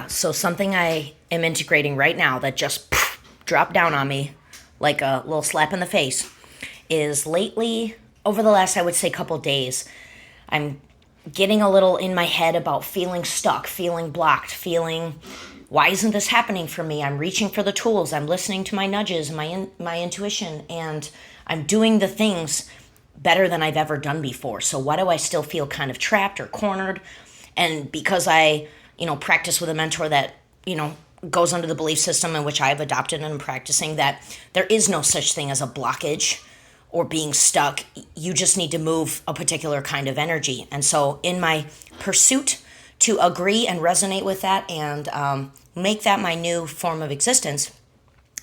So something I am integrating right now that just dropped down on me like a little slap in the face is lately, over the last, I would say, couple days, I'm getting a little in my head about feeling stuck, feeling blocked, feeling, why isn't this happening for me? I'm reaching for the tools, I'm listening to my nudges, my intuition, and I'm doing the things better than I've ever done before. So why do I still feel kind of trapped or cornered? And because I, practice with a mentor that, goes under the belief system in which I've adopted and am practicing, that there is no such thing as a blockage or being stuck. You just need to move a particular kind of energy. And so in my pursuit to agree and resonate with that and make that my new form of existence,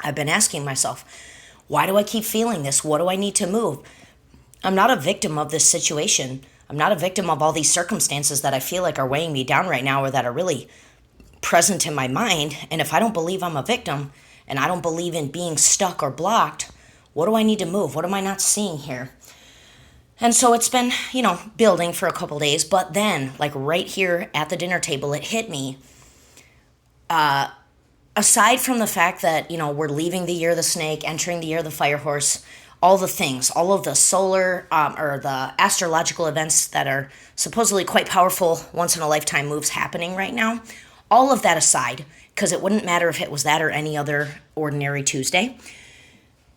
I've been asking myself, why do I keep feeling this? What do I need to move? I'm not a victim of this situation. I'm not a victim of all these circumstances that I feel like are weighing me down right now or that are really present in my mind. And if I don't believe I'm a victim and I don't believe in being stuck or blocked, what do I need to move? What am I not seeing here? And so it's been, building for a couple days. But then, like right here at the dinner table, it hit me. Aside from the fact that, we're leaving the year of the snake, entering the year of the fire horse, all the things, all of the solar or the astrological events that are supposedly quite powerful, once in a lifetime moves happening right now, all of that aside, because it wouldn't matter if it was that or any other ordinary Tuesday.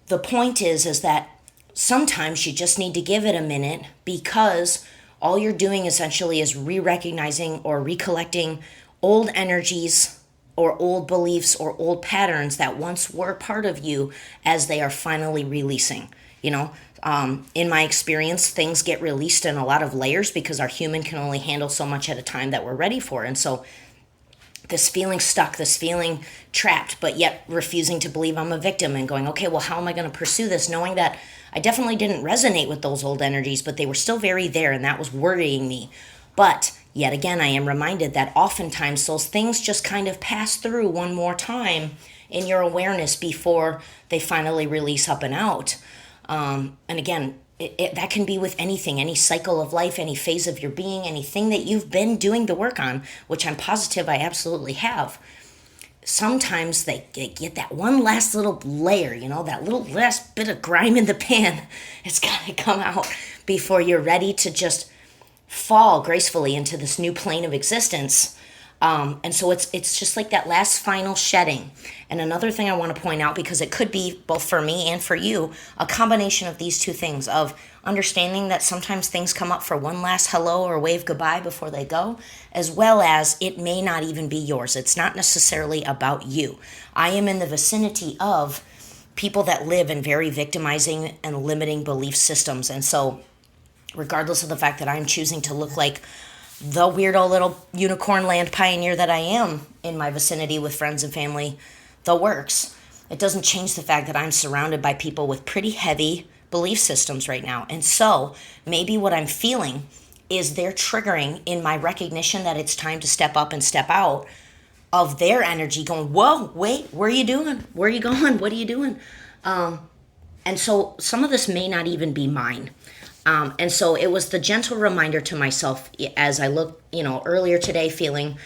The point is that sometimes you just need to give it a minute, because all you're doing essentially is re-recognizing or recollecting old energies or old beliefs or old patterns that once were part of you as they are finally releasing. In my experience, things get released in a lot of layers because our human can only handle so much at a time that we're ready for. And so this feeling stuck, this feeling trapped, but yet refusing to believe I'm a victim and going, okay, well, how am I going to pursue this? Knowing that I definitely didn't resonate with those old energies, but they were still very there, and that was worrying me. But yet again, I am reminded that oftentimes those things just kind of pass through one more time in your awareness before they finally release up and out. And again, that can be with anything, any cycle of life, any phase of your being, anything that you've been doing the work on, which I'm positive I absolutely have. Sometimes they get that one last little layer, that little last bit of grime in the pan. It's got to come out before you're ready to just fall gracefully into this new plane of existence. And so it's just like that last final shedding. And another thing I want to point out, because it could be both for me and for you, a combination of these two things, of understanding that sometimes things come up for one last hello or wave goodbye before they go, as well as it may not even be yours. It's not necessarily about you. I am in the vicinity of people that live in very victimizing and limiting belief systems. And so regardless of the fact that I'm choosing to look like the weirdo little unicorn land pioneer that I am in my vicinity with friends and family, the works, it doesn't change the fact that I'm surrounded by people with pretty heavy belief systems right now. And so maybe what I'm feeling is they're triggering in my recognition that it's time to step up and step out of their energy going, whoa, wait, where are you doing? Where are you going? What are you doing? And so some of this may not even be mine. And so it was the gentle reminder to myself as I looked, earlier today, feeling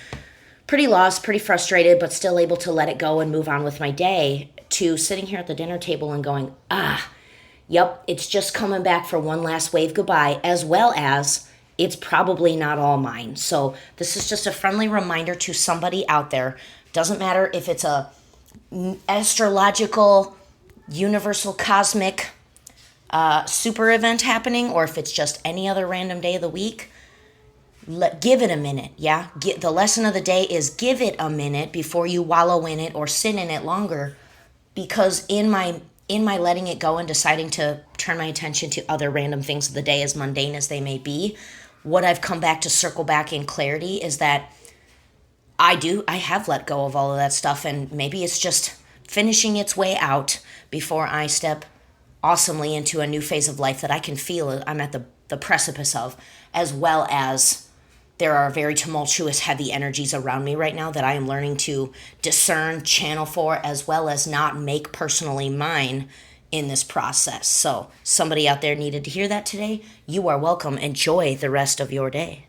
pretty lost, pretty frustrated, but still able to let it go and move on with my day, to sitting here at the dinner table and going, yep, it's just coming back for one last wave goodbye, as well as it's probably not all mine. So this is just a friendly reminder to somebody out there. Doesn't matter if it's a astrological, universal, cosmic super event happening, or if it's just any other random day of the week. Give it a minute. The lesson of the day is give it a minute before you wallow in it or sit in it longer, because in my letting it go and deciding to turn my attention to other random things of the day, as mundane as they may be, what I've come back to circle back in clarity is that I have let go of all of that stuff, and maybe it's just finishing its way out before I step awesomely into a new phase of life that I can feel I'm at the precipice of, as well as there are very tumultuous, heavy energies around me right now that I am learning to discern, channel for, as well as not make personally mine in this process. So somebody out there needed to hear that today. You are welcome. Enjoy the rest of your day.